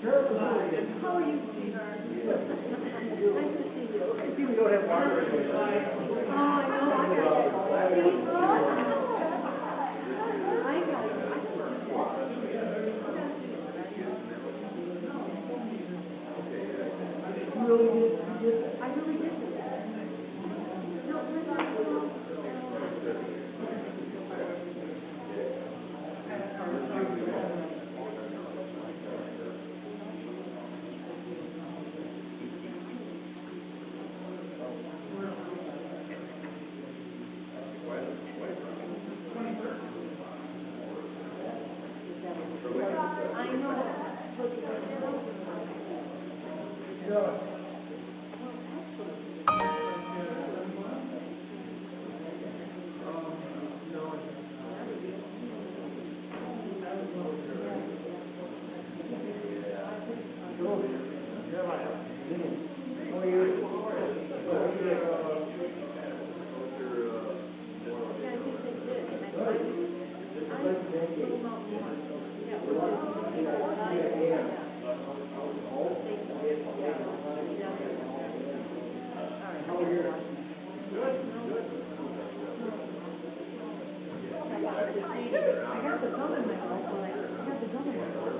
How are you, sweetheart? Nice to see you. I see we don't have water. Oh, I know. I got it. I got it. You really did? I really did. No, I know. I got the gum in my mouth. I got the gum in my mouth.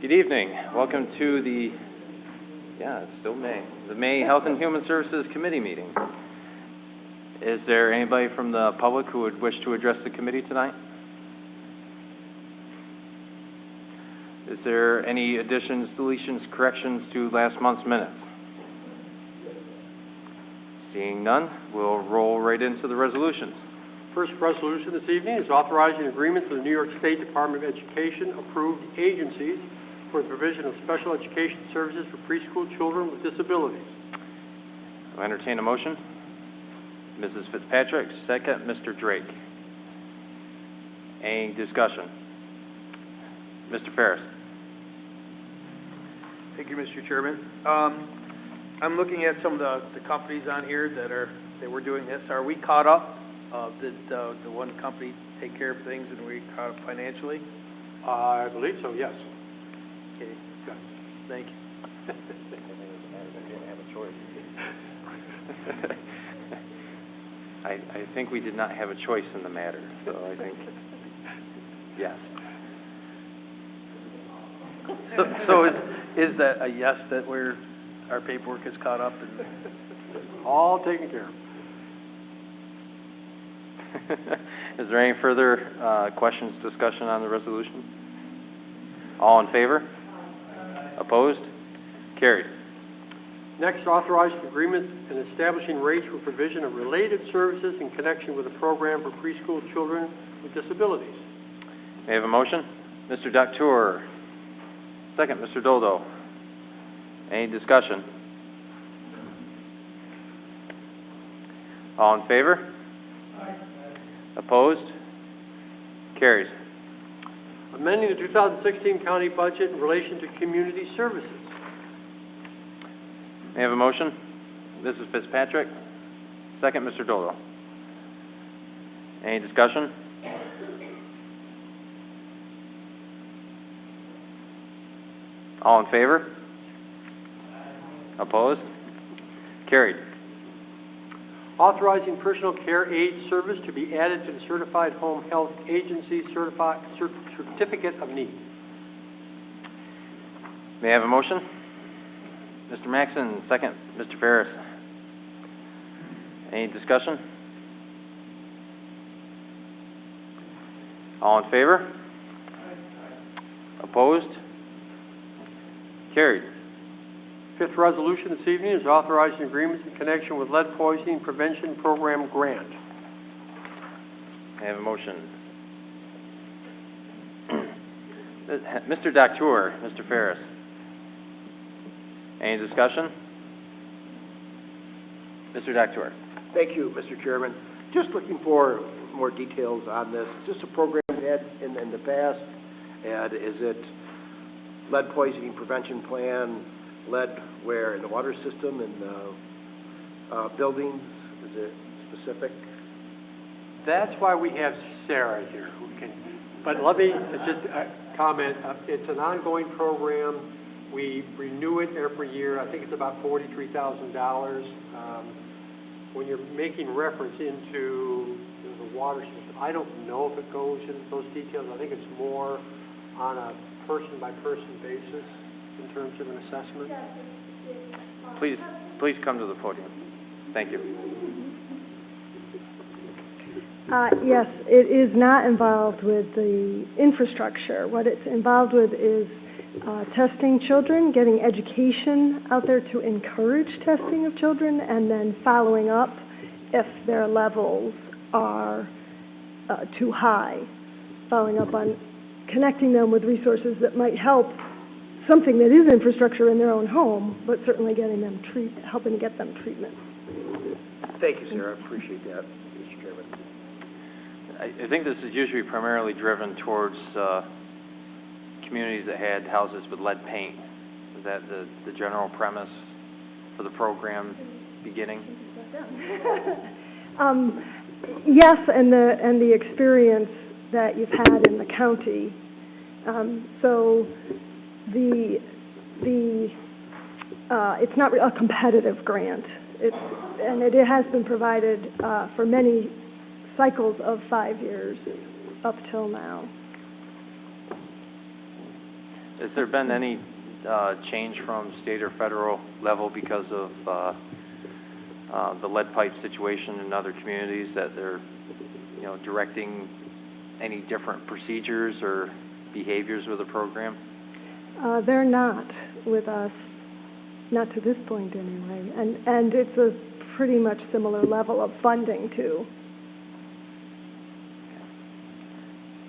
Good evening. Welcome to the May Health and Human Services Committee meeting. Is there anybody from the public who would wish to address the committee tonight? Is there any additions, deletions, corrections to last month's minutes? Seeing none, we'll roll right into the resolutions. First resolution this evening is authorizing agreement to the New York State Department of Education approved agencies for the provision of special education services for preschool children with disabilities. I'll entertain a motion. Mrs. Fitzpatrick, second, Mr. Drake. Any discussion? Mr. Ferris. Thank you, Mr. Chairman. I'm looking at some of the companies on here that were doing this. Are we caught up Did the one company take care of things and we caught up financially? I believe so, yes. Okay, Yes. thank you. I think we did not have a choice in the matter, so I think, yes. So is that a yes, that our paperwork is caught up? And All taken care of. Is there any further questions, discussion on the resolution? All in favor? Opposed? Carried. Next, authorizing agreement and establishing rates for provision of related services in connection with a program for preschool children with disabilities. May I have a motion? Mr. Doctor. Second, Mr. Doldo. Any discussion? All in favor? Opposed? Carries. Amending the 2016 county budget in relation to community services. May I have a motion? Mrs. Fitzpatrick. Second, Mr. Doldo. Any discussion? All in favor? Opposed? Carried. Authorizing personal care aid service to be added to the Certified Home Health Agency Certificate of Need. May I have a motion? Mr. Maxon, second, Mr. Ferris. Any discussion? All in favor? Opposed? Carried. Fifth resolution this evening is authorizing agreements in connection with lead poisoning prevention program grant. May I have a motion? Mr. Doctor, Mr. Ferris. Any discussion? Mr. Doctor. Thank you, Mr. Chairman. Just looking for more details on this. Is this a program we had in the past? And is it lead poisoning prevention plan, lead where in the water system and buildings? Is it specific? That's why we have Sarah here, who can, but let me just comment. It's an ongoing program. We renew it every year. I think it's about $43,000. When you're making reference into the water system, I don't know if it goes into those details. I think it's more on a person-by-person basis in terms of an assessment. Please come to the podium. Thank you. Yes, it is not involved with the infrastructure. What it's involved with is testing children, getting education out there to encourage testing of children, and then following up if their levels are too high, following up on connecting them with resources that might help something that is infrastructure in their own home, but certainly getting them helping to get them treatment. Thank you, Sarah. I appreciate that, Mr. Chairman. I think this is usually primarily driven towards communities that had houses with lead paint. Is that the general premise for the program beginning? Yes, and the experience that you've had in the county. So it's not a competitive grant. It has been provided for many cycles of 5 years up till now. Has there been any change from state or federal level because of the lead pipe situation in other communities, that they're directing any different procedures or behaviors with the program? They're not with us, not to this point anyway, and it's a pretty much similar level of funding too.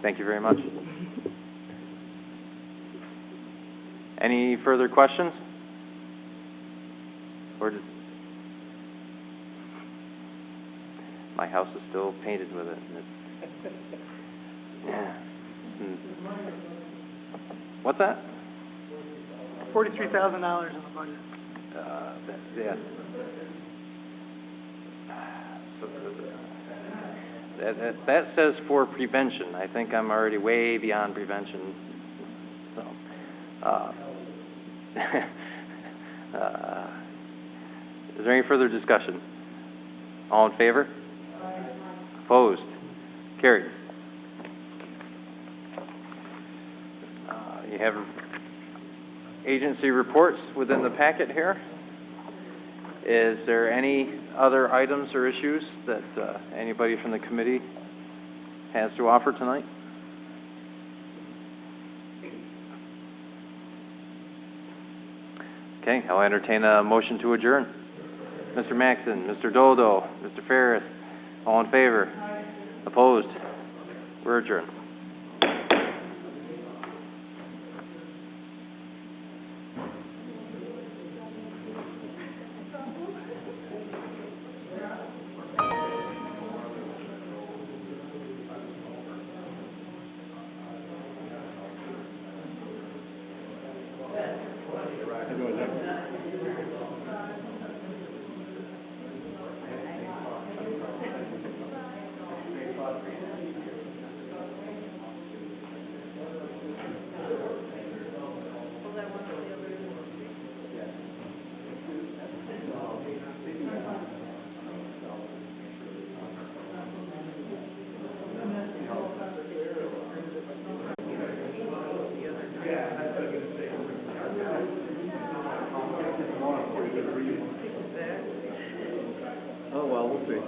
Thank you very much. Any further questions? My house is still painted with it. Yeah. What's that? $43,000 in the budget. Yeah. That says for prevention. I think I'm already way beyond prevention. So, is there any further discussion? All in favor? Opposed? Carried. You have agency reports within the packet here. Is there any other items or issues that anybody from the committee has to offer tonight? Okay, I'll entertain a motion to adjourn. Mr. Maxon, Mr. Dodo, Mr. Ferris, all in favor? Opposed? We're adjourned. Oh, well, we'll see.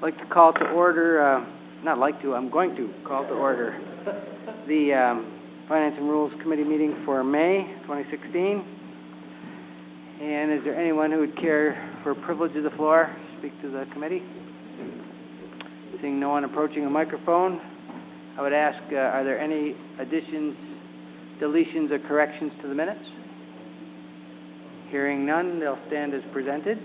like to call to order, I'm going to call to order the Finance and Rules Committee meeting for May 2016. And is there anyone who would care for privilege of the floor to speak to the committee? Seeing no one approaching a microphone, I would ask, are there any additions, deletions, or corrections to the minutes? Hearing none, they'll stand as presented.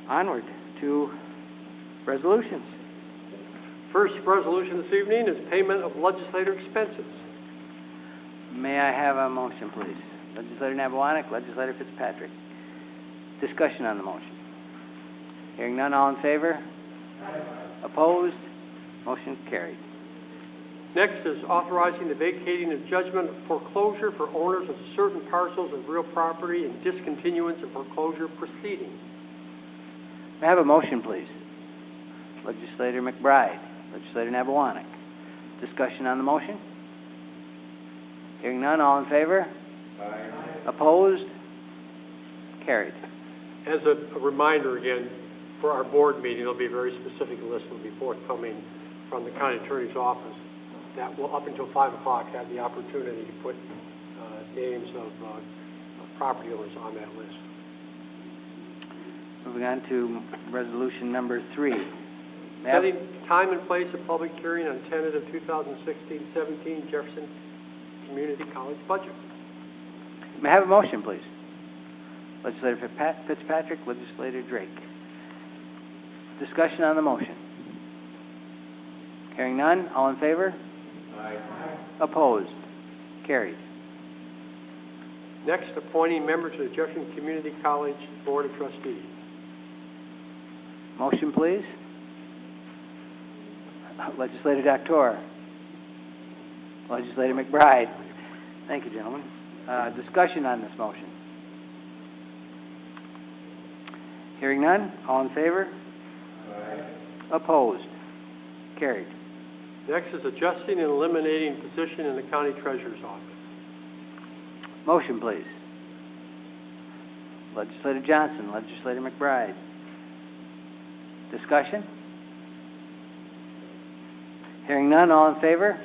Onward to resolutions. First resolution this evening is payment of legislator expenses. May I have a motion, please? Legislator Nabawanek, Legislator Fitzpatrick. Discussion on the motion. Hearing none, all in favor? Opposed? Motion carried. Next is authorizing the vacating of judgment of foreclosure for owners of certain parcels of real property and discontinuance of foreclosure proceedings. May I have a motion, please? Legislator McBride, Legislator Nabawanek. Discussion on the motion. Hearing none, all in favor? Aye. Opposed? Carried. As a reminder again, for our board meeting, there'll be a very specific list that will be forthcoming from the county attorney's office that will, up until 5 o'clock, have the opportunity to put names of property owners on that list. Moving on to resolution number 3. Setting time and place of public hearing on tentative 2016-17 Jefferson Community College budget. May I have a motion, please? Legislator Fitzpatrick, Legislator Drake. Discussion on the motion. Hearing none, all in favor? Aye. Opposed? Carried. Next, appointing members of the Jefferson Community College Board of Trustees. Motion, please. Legislator Doctor. Legislator McBride. Thank you, gentlemen. Discussion on this motion. Hearing none, all in favor? Aye. Opposed? Carried. Next is adjusting and eliminating position in the county treasurer's office. Motion, please. Legislator Johnson, Legislator McBride. Discussion? Hearing none, all in favor?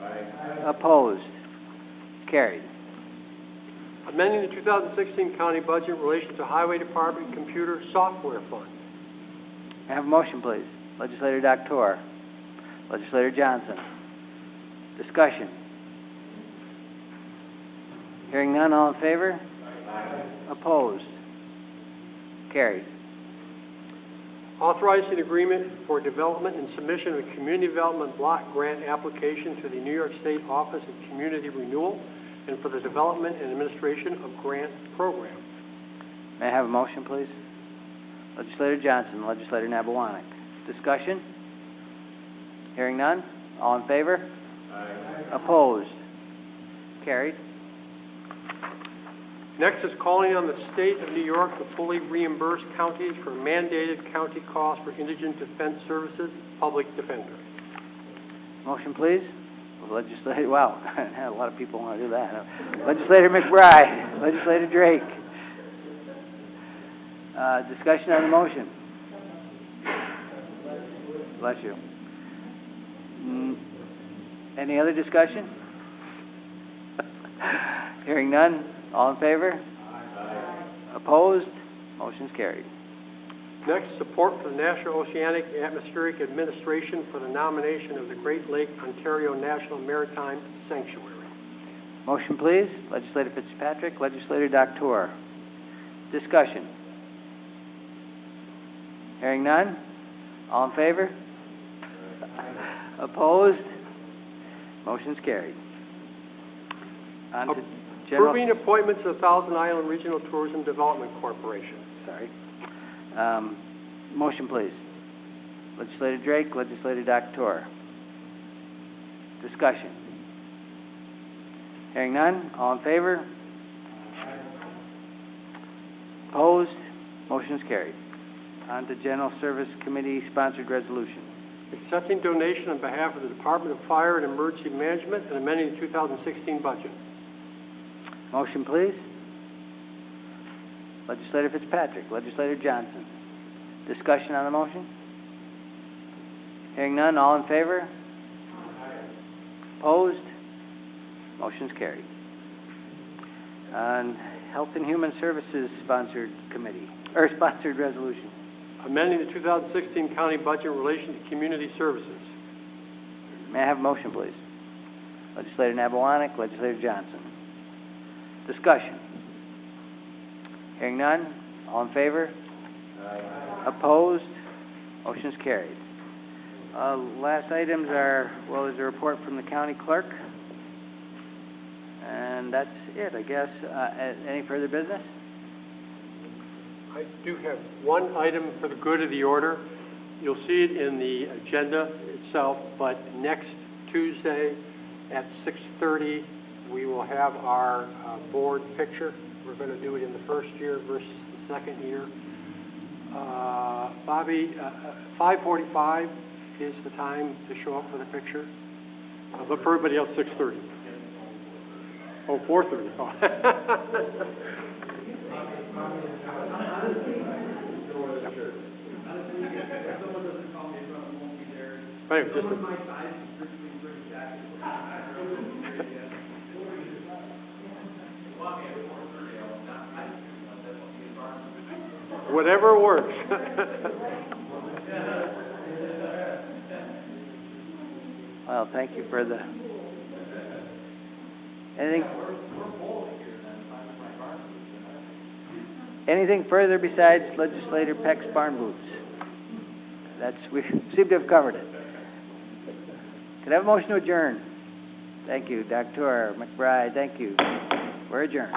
Aye. Opposed? Carried. Amending the 2016 county budget in relation to Highway Department Computer Software Fund. May I have a motion, please? Legislator Doctor. Legislator Johnson. Discussion. Hearing none, all in favor? Aye. Opposed? Carried. Authorizing agreement for development and submission of a community development block grant application to the New York State Office of Community Renewal and for the development and administration of grant program. May I have a motion, please? Legislator Johnson, Legislator Nabawanek. Discussion? Hearing none? All in favor? Aye. Opposed? Carried. Next is calling on the state of New York to fully reimburse counties for mandated county costs for indigent defense services, public defender. Motion, please. Legislator, wow, a lot of people want to do that. Legislator McBride, Legislator Drake. Discussion on the motion. Bless you. Any other discussion? Hearing none. All in favor? Aye. Opposed? Motion's carried. Next, support for the National Oceanic and Atmospheric Administration for the nomination of the Great Lake Ontario National Maritime Sanctuary. Motion, please. Legislator Fitzpatrick, Legislator Doctor. Discussion. Hearing none. All in favor? Opposed? Motion's carried. On to Approving appointments to the Thousand Island Regional Tourism Development Corporation. Sorry. Motion, please. Legislator Drake, Legislator Doctor. Discussion. Hearing none. All in favor? Opposed? Motion is carried. On to General Service Committee sponsored resolution. Accepting donation on behalf of the Department of Fire and Emergency Management and amending the 2016 budget. Motion, please. Legislator Fitzpatrick, Legislator Johnson. Discussion on the motion? Hearing none, all in favor? Opposed? Motion's carried. On Health and Human Services sponsored committee, or sponsored resolution. Amending the 2016 county budget in relation to community services. May I have a motion, please? Legislator Nabawanek, Legislator Johnson. Discussion. Hearing none, all in favor? Opposed? Motion's carried. Last items are, well, is a report from the county clerk. And that's it, I guess. Any further business? I do have one item for the good of the order. You'll see it in the agenda itself, but next Tuesday at 6:30, we will have our board picture. We're going to do it in the first year versus the second year. Bobby, 5:45 is the time to show up for the picture. But for everybody else, 6:30. Oh, 4:30. Oh. Wait, just whatever works. Well, thank you for the... Anything further besides Legislator Peck's barn boots? We seem to have covered it. Could I have a motion to adjourn? Thank you. Dr. McBride, thank you. We're adjourned.